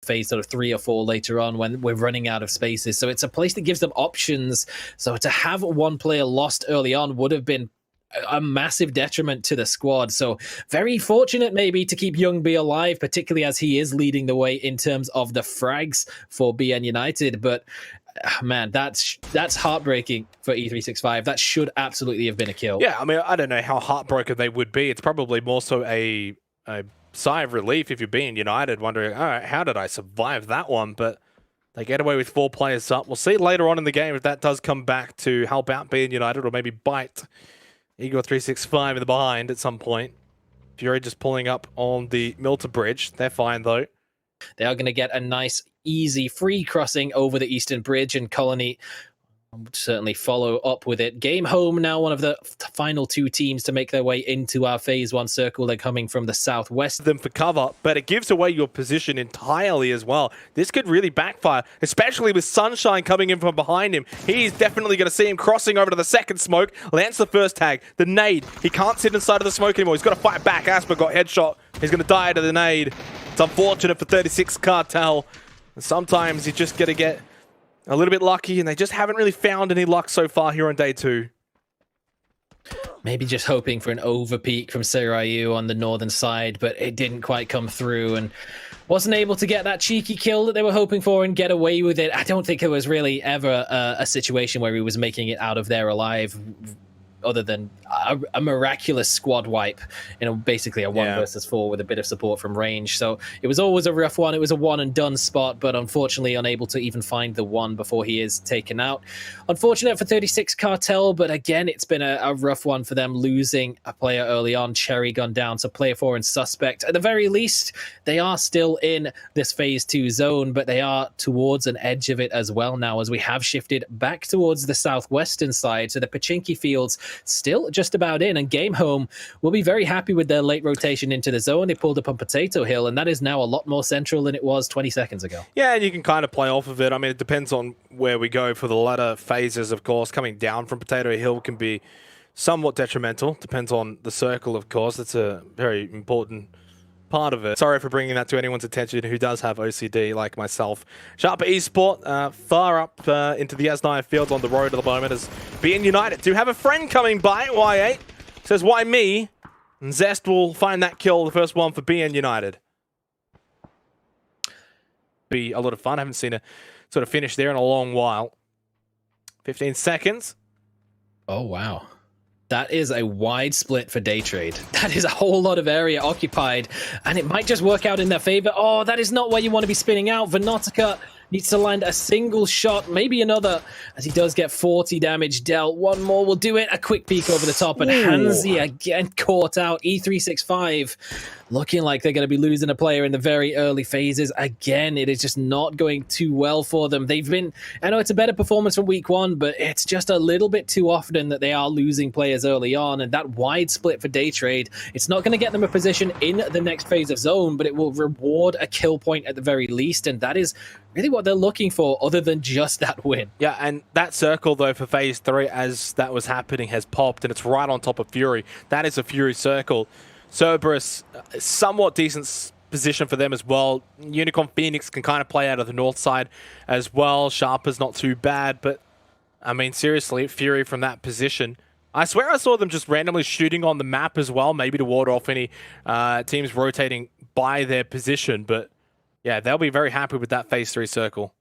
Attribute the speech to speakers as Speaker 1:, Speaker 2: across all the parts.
Speaker 1: phase sort of 3 or 4 later on when we're running out of spaces. So it's a place that gives them options. So to have one player lost early on would have been a massive detriment to the squad. So very fortunate maybe to keep YongB alive, particularly as he is leading the way in terms of the frags for BN United. But man, that's heartbreaking for E365. That should absolutely have been a kill.
Speaker 2: Yeah, I mean, I don't know how heartbroken they would be. It's probably more so a sigh of relief if you're being United, wondering, all right, how did I survive that one? But they get away with 4 players up. We'll see later on in the game if that does come back to help out being United or maybe bite Igor365 in the behind at some point. Fury just pulling up on the Milta Bridge. They're fine, though.
Speaker 1: They are going to get a nice, easy, free crossing over the Eastern Bridge, and Colony would certainly follow up with it. Game Home now one of the final 2 teams to make their way into our Phase 1 circle. They're coming from the southwest.
Speaker 2: Them for cover, but it gives away your position entirely as well. This could really backfire, especially with Sunshine coming in from behind him. He's definitely going to see him crossing over to the second smoke. Lands the first tag. The nade. He can't sit inside of the smoke anymore. He's got to fight back. Asba got headshot. He's going to die to the nade. It's unfortunate for 36 Cartel. And sometimes you just got to get a little bit lucky, and they just haven't really found any luck so far here on day 2.
Speaker 1: Maybe just hoping for an overpeak from Seiryu on the northern side, but it didn't quite come through and wasn't able to get that cheeky kill that they were hoping for and get away with it. I don't think it was really ever a situation where he was making it out of there alive, other than a miraculous squad wipe, basically a 1 versus 4 with a bit of support from range. So it was always a rough one. It was a one and done spot, but unfortunately unable to even find the one before he is taken out. Unfortunate for 36 Cartel, but again, it's been a rough one for them, losing a player early on. Cherry gone down, so player 4 and sSuspekT. At the very least, they are still in this phase 2 zone, but they are towards an edge of it as well now, as we have shifted back towards the southwestern side. So the Pachinki fields still just about in, and Game Home will be very happy with their late rotation into the zone. They pulled up on Potato Hill, and that is now a lot more central than it was 20 seconds ago.
Speaker 2: Yeah, and you can kind of play off of it. I mean, it depends on where we go for the latter phases, of course. Coming down from Potato Hill can be somewhat detrimental. Depends on the circle, of course. That's a very important part of it. Sorry for bringing that to anyone's attention who does have OCD like myself. Sharper Esport far up into the S9 fields on the road at the moment, as being United do have a friend coming by. Y8 says, why me? And Zest will find that kill, the first one for BN United. Be a lot of fun. I haven't seen a sort of finish there in a long while. 15 seconds.
Speaker 1: Oh, wow. That is a wide split for day trade. That is a whole lot of area occupied, and it might just work out in their favor. Oh, that is not where you want to be spinning out. Venotica needs to land a single shot, maybe another, as he does get 40 damage dealt. One more will do it. A quick peek over the top, and Hanzyy again caught out. E365 looking like they're going to be losing a player in the very early phases. Again, it is just not going too well for them. They've been, I know it's a better performance from week 1, but it's just a little bit too often that they are losing players early on, and that wide split for day trade, it's not going to get them a position in the next phase of zone, but it will reward a kill point at the very least, and that is really what they're looking for, other than just that win.
Speaker 2: Yeah, and that circle, though, for phase 3, as that was happening, has popped, and it's right on top of Fury. That is a Fury circle. Cerberus, somewhat decent position for them as well. Unicorn Phoenix can kind of play out of the north side as well. Sharper's not too bad, but I mean, seriously, Fury from that position. I swear I saw them just randomly shooting on the map as well, maybe to ward off any teams rotating by their position, but yeah, they'll be very happy with that phase 3 circle.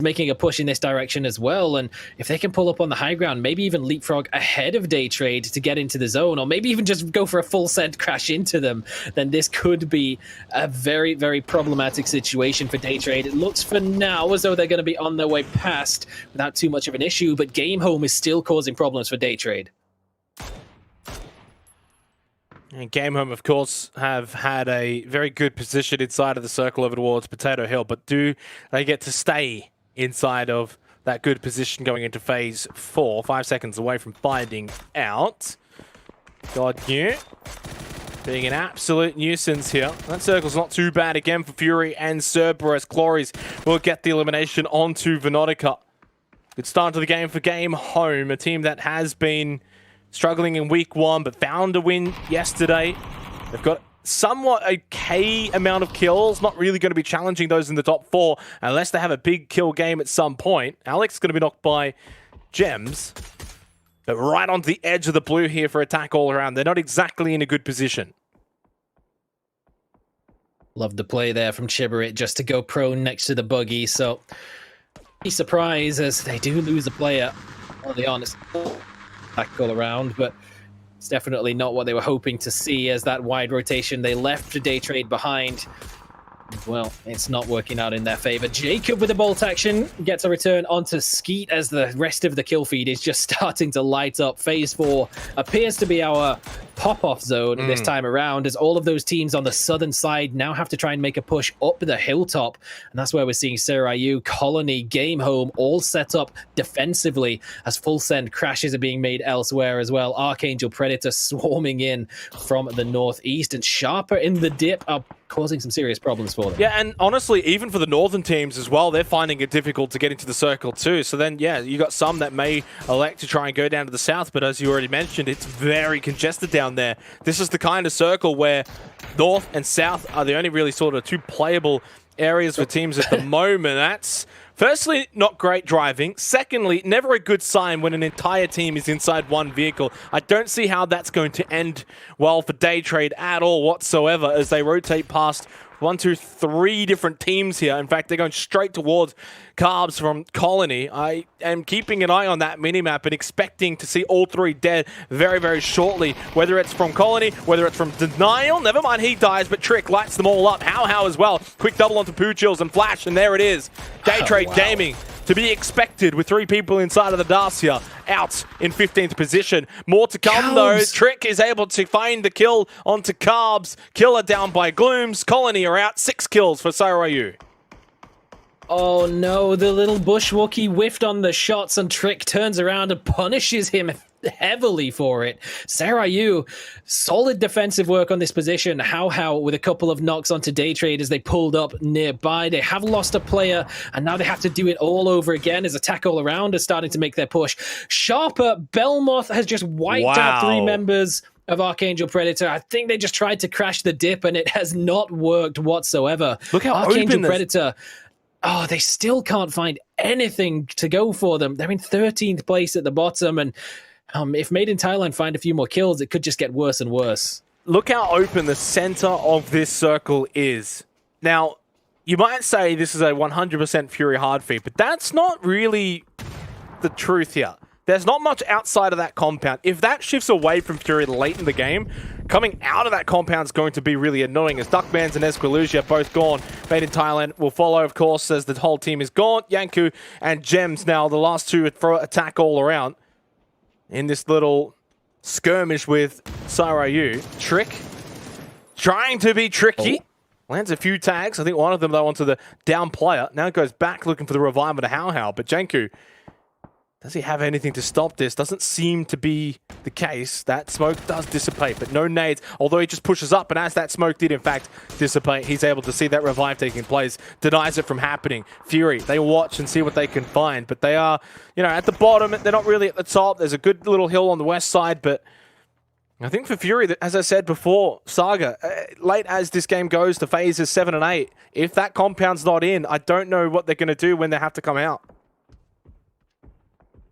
Speaker 1: Making a push in this direction as well, and if they can pull up on the high ground, maybe even leapfrog ahead of day trade to get into the zone, or maybe even just go for a full send crash into them, then this could be a very, very problematic situation for day trade. It looks for now as though they're going to be on their way past without too much of an issue, but Game Home is still causing problems for day trade.
Speaker 2: And Game Home, of course, have had a very good position inside of the circle over towards Potato Hill, but do they get to stay inside of that good position going into phase 4? 5 seconds away from finding out. God knew. Being an absolute nuisance here. That circle's not too bad again for Fury and Cerberus. Glories will get the elimination onto Venotica. Good start to the game for Game Home, a team that has been struggling in week 1, but found a win yesterday. They've got somewhat okay amount of kills. Not really going to be challenging those in the top 4 unless they have a big kill game at some point. Alec's going to be knocked by Gems. But right onto the edge of the blue here for attack all around. They're not exactly in a good position.
Speaker 1: Love the play there from Chibiritt just to go prone next to the buggy. So, be surprised as they do lose a player. I'll be honest, attack all around, but it's definitely not what they were hoping to see as that wide rotation they left the day trade behind. Well, it's not working out in their favor. Jacob with the bolt action gets a return onto Skeet as the rest of the kill feed is just starting to light up. Phase 4 appears to be our pop-off zone this time around, as all of those teams on the southern side now have to try and make a push up the hilltop. And that's where we're seeing Seiryu, Colony, Game Home all set up defensively as full send crashes are being made elsewhere as well. ArkAngel Predator swarming in from the northeast, and Sharper in the dip are causing some serious problems for them.
Speaker 2: Yeah, and honestly, even for the northern teams as well, they're finding it difficult to get into the circle too. So then, yeah, you got some that may elect to try and go down to the south, but as you already mentioned, it's very congested down there. This is the kind of circle where north and south are the only really sort of 2 playable areas for teams at the moment. That's firstly not great driving. Secondly, never a good sign when an entire team is inside one vehicle. I don't see how that's going to end well for day trade at all whatsoever as they rotate past 1, 2, 3 different teams here. In fact, they're going straight towards Kalbs from Colony. I am keeping an eye on that minimap and expecting to see all 3 dead very, very shortly. Whether it's from Colony, whether it's from dNial, never mind he dies, but tRycK lights them all up. How as well. Quick double onto Poochills and Flash, and there it is. Day Trade Gaming. To be expected with 3 people inside of the Dacia out in 15th position. More to come though. tRycK is able to find the kill onto Kalbs. Killer down by Glooms. Colony are out. 6 kills for Seiryu.
Speaker 1: Oh no, the little bush Wookie whiffed on the shots and tRycK turns around and punishes him heavily for it. Seiryu, solid defensive work on this position. How with a couple of knocks onto day trade as they pulled up nearby. They have lost a player and now they have to do it all over again as attack all around is starting to make their push. Sharper, Belmoth has just wiped out 3 members of ArkAngel Predator. I think they just tried to crash the dip and it has not worked whatsoever.
Speaker 2: Look how
Speaker 1: ArkAngel Predator, oh, they still can't find anything to go for them. They're in 13th place at the bottom, and if Made in Thailand find a few more kills, it could just get worse and worse.
Speaker 2: Look how open the center of this circle is. Now, you might say this is a 100% Fury hard feed, but that's not really the truth here. There's not much outside of that compound. If that shifts away from Fury late in the game, coming out of that compound is going to be really annoying as Duckmans and Esquilusia both gone. Made in Thailand will follow, of course, as the whole team is gone. Yanku and Gems now, the last 2 for attack all around. In this little skirmish with Seiryu. tRycK trying to be tricky. Lands a few tags. I think one of them, though, onto the down player. Now goes back looking for the revive to How. But Janku, does he have anything to stop this? Doesn't seem to be the case. That smoke does dissipate, but no nades. Although he just pushes up, and as that smoke did, in fact, dissipate, he's able to see that revive taking place. Denies it from happening. Fury, they watch and see what they can find, but they are, you know, at the bottom. They're not really at the top. There's a good little hill on the west side, but I think for Fury, as I said before, Saga, late as this game goes to phases 7 and 8, if that compound's not in, I don't know what they're going to do when they have to come out.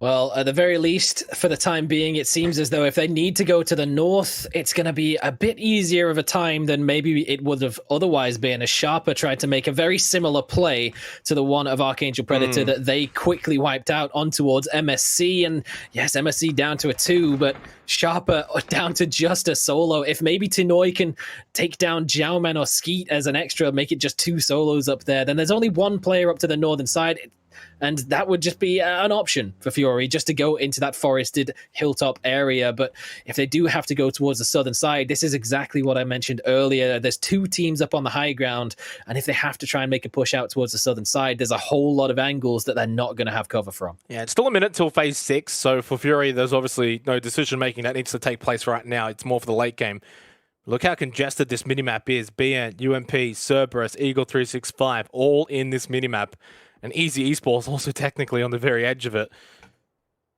Speaker 1: Well, at the very least, for the time being, it seems as though if they need to go to the north, it's going to be a bit easier of a time than maybe it would have otherwise been, as Sharper tried to make a very similar play to the one of ArkAngel Predator that they quickly wiped out on towards MSC. And yes, MSC down to a 2, but Sharper down to just a solo. If maybe Tinoy can take down Jiaoman or Skeet as an extra, make it just 2 solos up there, then there's only 1 player up to the northern side. And that would just be an option for Fury, just to go into that forested hilltop area. But if they do have to go towards the southern side, this is exactly what I mentioned earlier. There's 2 teams up on the high ground, and if they have to try and make a push out towards the southern side, there's a whole lot of angles that they're not going to have cover from. Yeah,
Speaker 2: it's still a minute till phase 6, so for Fury, there's obviously no decision-making that needs to take place right now. It's more for the late game. Look how congested this minimap is. BN, UMP, Cerberus, Eagle365, all in this minimap. And Easy Esports also technically on the very edge of it.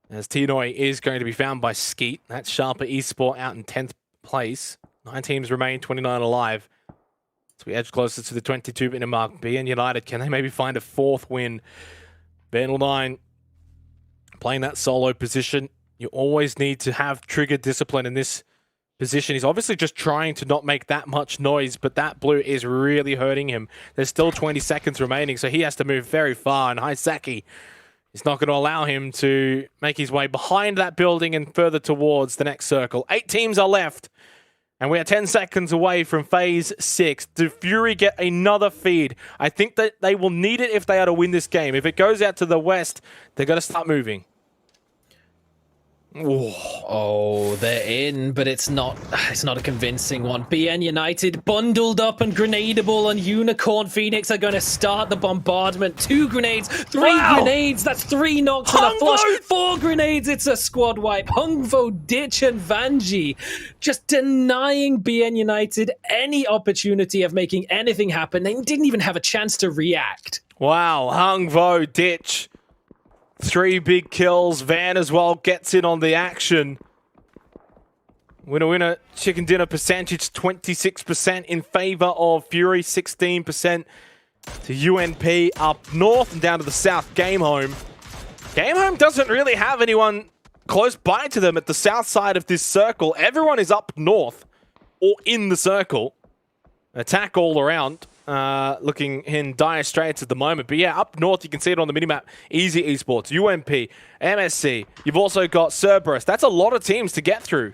Speaker 2: As Tinoy is going to be found by Skeet. That's Sharper Esport out in 10th place. 9 teams remain, 29 alive. So we edge closer to the 22-minute mark. BN United, can they maybe find a 4th win? Vandal9 playing that solo position. You always need to have trigger discipline in this position. He's obviously just trying to not make that much noise, but that blue is really hurting him. There's still 20 seconds remaining, so he has to move very far, and Hanzyy is not going to allow him to make his way behind that building and further towards the next circle. 8 teams are left, and we are 10 seconds away from Phase 6. Do Fury get another feed? I think that they will need it if they are to win this game. If it goes out to the west, they're going to start moving.
Speaker 1: Ooh. Oh, they're in, but it's not a convincing one. BN United bundled up and grenadable, and Unicorn Phoenix are going to start the bombardment. 2 grenades, 3 grenades. That's 3 knocks and a flush. 4 grenades. It's a squad wipe. VODS and Vanji just denying BN United any opportunity of making anything happen. They didn't even have a chance to react.
Speaker 2: Wow, VODS. 3 big kills. Van as well gets in on the action. Winner, chicken dinner percentage 26% in favor of Fury, 16% to UNP up north and down to the south. Game Home doesn't really have anyone close by to them at the south side of this circle. Everyone is up north or in the circle. Attack all around. Looking in dire straits at the moment. But yeah, up north, you can see it on the minimap. Easy Esports, UMP, MSC. You've also got Cerberus. That's a lot of teams to get through.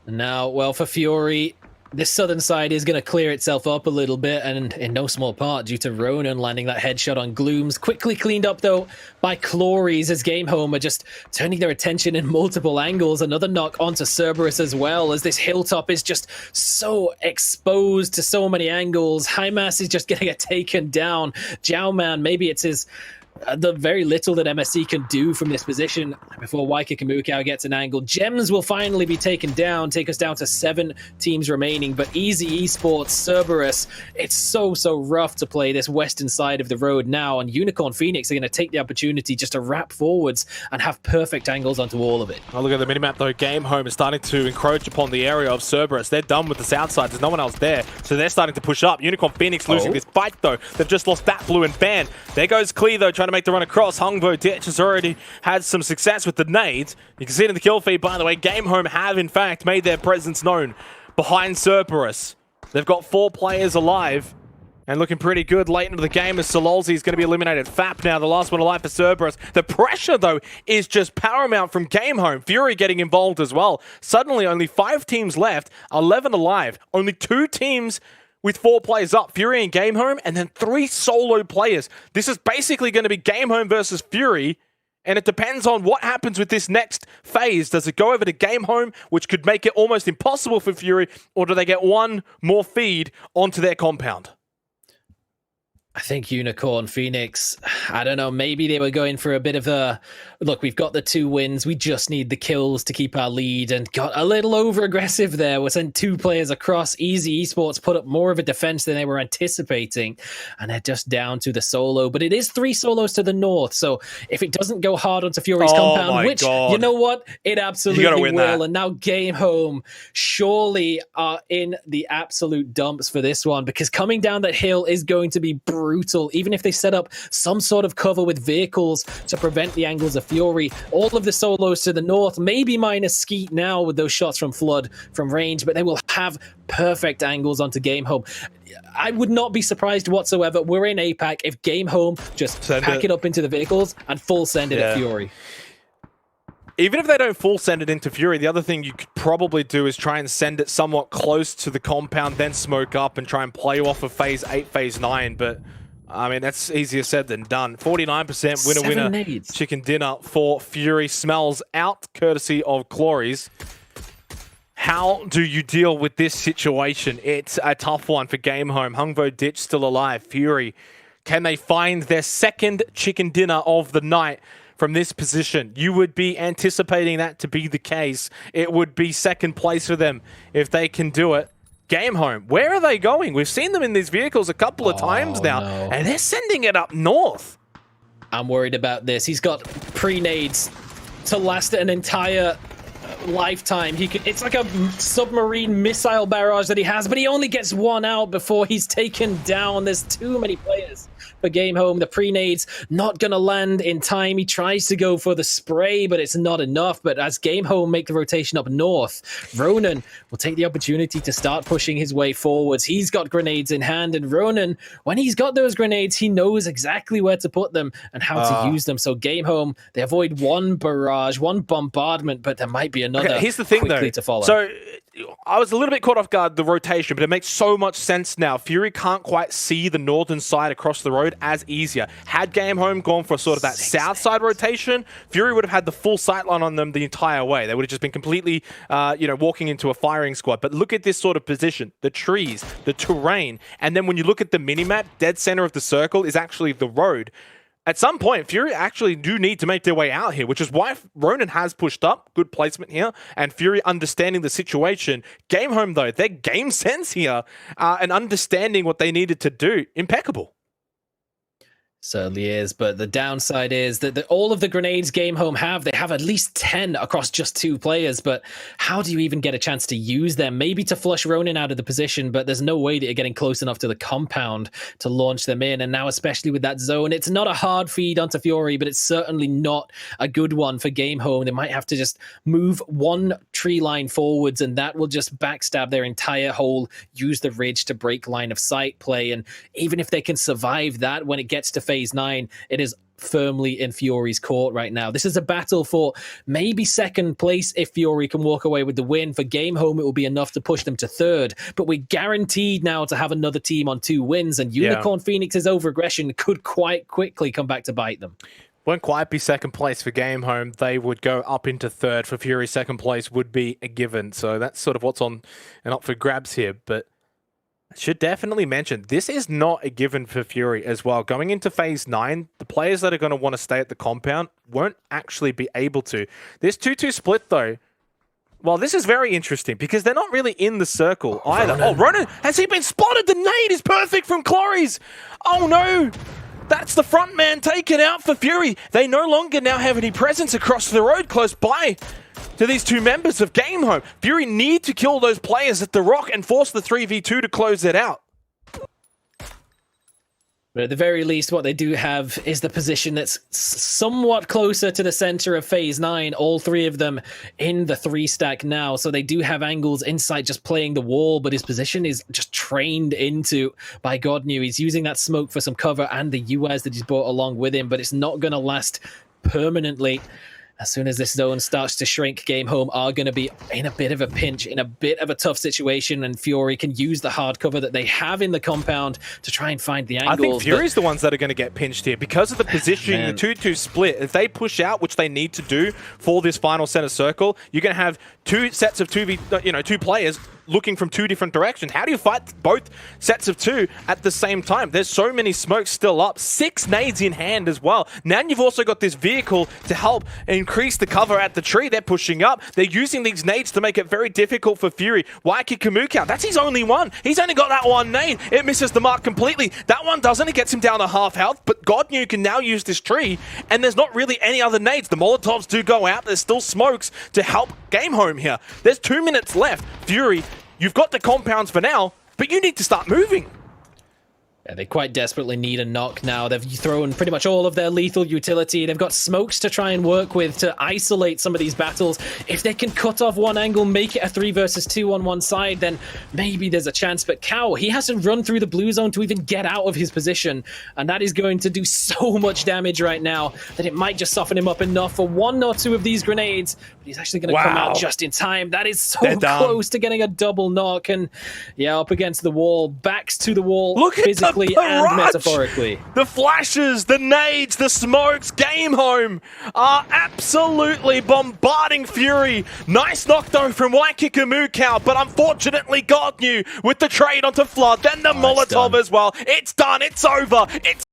Speaker 1: Now, well, for Fury, this southern side is going to clear itself up a little bit, and in no small part due to Ronon landing that headshot on Glooms. Quickly cleaned up, though, by Clories as Game Home are just turning their attention in multiple angles. Another knock onto Cerberus as well, as this hilltop is just so exposed to so many angles. Hymas is just going to get taken down. Jowman, maybe it's his... the very little that MSC can do from this position before Ykikamucow gets an angle. Gems will finally be taken down, take us down to 7 teams remaining. But Easy Esports, Cerberus, it's so rough to play this western side of the road now. And Unicorn Phoenix are going to take the opportunity just to wrap forwards and have perfect angles onto all of it.
Speaker 2: Oh, look at the minimap though. Game Home is starting to encroach upon the area of Cerberus. They're done with the south side. There's no one else there. So they're starting to push up. Unicorn Phoenix losing this fight though. They've just lost that blue and ban. There goes Clee though, trying to make the run across. VODS has already had some success with the nades. You can see it in the kill feed, by the way. Game Home have, in fact, made their presence known behind Cerberus. They've got 4 players alive and looking pretty good late into the game as Sololzi is going to be eliminated. Fap now, the last one alive for Cerberus. The pressure, though, is just paramount from Game Home. Fury getting involved as well. Suddenly, only 5 teams left, 11 alive. Only 2 teams with 4 players up, Fury and Game Home, and then 3 solo players. This is basically going to be Game Home versus Fury, and it depends on what happens with this next phase. Does it go over to Game Home, which could make it almost impossible for Fury, or do they get one more feed onto their compound?
Speaker 1: I think Unicorn Phoenix, I don't know, maybe they were going for a bit of a, look, we've got the 2 wins, we just need the kills to keep our lead, and got a little over-aggressive there. We sent 2 players across. Easy Esports put up more of a defense than they were anticipating, and they're just down to the solo. But it is 3 solos to the north, so if it doesn't go hard onto Fury's compound, which, you know what, it absolutely will, and now Game Home surely are in the absolute dumps for this one, because coming down that hill is going to be brutal. Even if they set up some sort of cover with vehicles to prevent the angles of Fury, all of the solos to the north, maybe minus Skeet now with those shots from Fludd from range, but they will have perfect angles onto Game Home. I would not be surprised whatsoever. We're in APAC if Game Home just pack it up into the vehicles and full send it at Fury.
Speaker 2: Even if they don't full send it into Fury, the other thing you could probably do is try and send it somewhat close to the compound, then smoke up and try and play off of Phase 8, Phase 9. But, I mean, that's easier said than done. 49% winner, chicken dinner for Fury. Smells out, courtesy of Clories. How do you deal with this situation? It's a tough one for Game Home. VODS still alive. Fury, can they find their second chicken dinner of the night from this position? You would be anticipating that to be the case. It would be second place for them if they can do it. Game Home, where are they going? We've seen them in these vehicles a couple of times now, and they're sending it up north.
Speaker 1: I'm worried about this. He's got pre-nades to last an entire lifetime. It's like a submarine missile barrage that he has, but he only gets one out before he's taken down. There's too many players for Game Home. The pre-nades not going to land in time. He tries to go for the spray, but it's not enough. But as Game Home make the rotation up north, Ronon will take the opportunity to start pushing his way forwards. He's got grenades in hand, and Ronon, when he's got those grenades, he knows exactly where to put them and how to use them. So Game Home, they avoid one barrage, one bombardment, but there might be another.
Speaker 2: Okay, here's the thing, though.
Speaker 1: To follow.
Speaker 2: So I was a little bit caught off guard, the rotation, but it makes so much sense now. Fury can't quite see the northern side across the road as easier. Had Game Home gone for sort of that south side rotation, Fury would have had the full sightline on them the entire way. They would have just been completely, walking into a firing squad. But look at this sort of position, the trees, the terrain, and then when you look at the minimap, dead center of the circle is actually the road. At some point, Fury actually do need to make their way out here, which is why Ronon has pushed up. Good placement here. And Fury understanding the situation. Game Home, though, their game sense here and understanding what they needed to do, impeccable.
Speaker 1: Certainly is, but the downside is that all of the grenades Game Home have, they have at least 10 across just 2 players, but how do you even get a chance to use them? Maybe to flush Ronon out of the position, but there's no way that you're getting close enough to the compound to launch them in, and now especially with that zone, it's not a hard feed onto Fury, but it's certainly not a good one for Game Home. They might have to just move one tree line forwards, and that will just backstab their entire whole use the ridge to break line of sight play, and even if they can survive that, when it gets to Phase 9, it is firmly in Fury's court right now. This is a battle for maybe second place if Fury can walk away with the win. For Game Home, it will be enough to push them to third, but we're guaranteed now to have another team on 2 wins, and Unicorn Phoenix's overaggression could quite quickly come back to bite them.
Speaker 2: Won't quite be second place for Game Home. They would go up into third. For Fury, second place would be a given. So that's sort of what's on and up for grabs here, but should definitely mention, this is not a given for Fury as well. Going into Phase 9, the players that are going to want to stay at the compound won't actually be able to. This 2-2 split, though, well, this is very interesting because they're not really in the circle either. Ronon. Oh, Ronon, has he been spotted? The nade is perfect from Clories. Oh, no. That's the front man taken out for Fury. They no longer now have any presence across the road close by to these 2 members of Game Home. Fury need to kill those players at the rock and force the 3v2 to close it out.
Speaker 1: But at the very least, what they do have is the position that's somewhat closer to the center of Phase 9. All 3 of them in the 3 stack now. So they do have angles inside just playing the wall, but his position is just trained into by Godnew. He's using that smoke for some cover and the US that he's brought along with him, but it's not going to last permanently. As soon as this zone starts to shrink, Game Home are going to be in a bit of a pinch, in a bit of a tough situation, and Fury can use the hard cover that they have in the compound to try and find the angles.
Speaker 2: I think Fury's the ones that are going to get pinched here because of the positioning, the 2-2 split. If they push out, which they need to do for this final center circle, you're going to have 2 sets of 2 players looking from 2 different directions. How do you fight both sets of 2 at the same time? There's so many smokes still up. 6 nades in hand as well. Now you've also got this vehicle to help increase the cover at the tree. They're pushing up. They're using these nades to make it very difficult for Fury. Ykikamucow, that's his only one. He's only got that one nade. It misses the mark completely. That one doesn't. It gets him down to half health, but Godnew can now use this tree, and there's not really any other nades. The Molotovs do go out. There's still smokes to help Game Home here. There's 2 minutes left. Fury, you've got the compounds for now, but you need to start moving.
Speaker 1: Yeah, they quite desperately need a knock now. They've thrown pretty much all of their lethal utility. They've got smokes to try and work with to isolate some of these battles. If they can cut off one angle, make it a 3 versus 2 on one side, then maybe there's a chance. But Cow, he has to run through the blue zone to even get out of his position. And that is going to do so much damage right now that it might just soften him up enough for 1 or 2 of these grenades. But he's actually going to come out just in time. That is so close to getting a double knock. And yeah, up against the wall, backs to the wall.
Speaker 2: Look
Speaker 1: physically and metaphorically.
Speaker 2: The flashes, the nades, the smokes. Game Home are absolutely bombarding Fury. Nice knock though from Ykikamucow, but unfortunately Godnew with the trade onto Fludd, then the Molotov as well. It's done, it's over, it's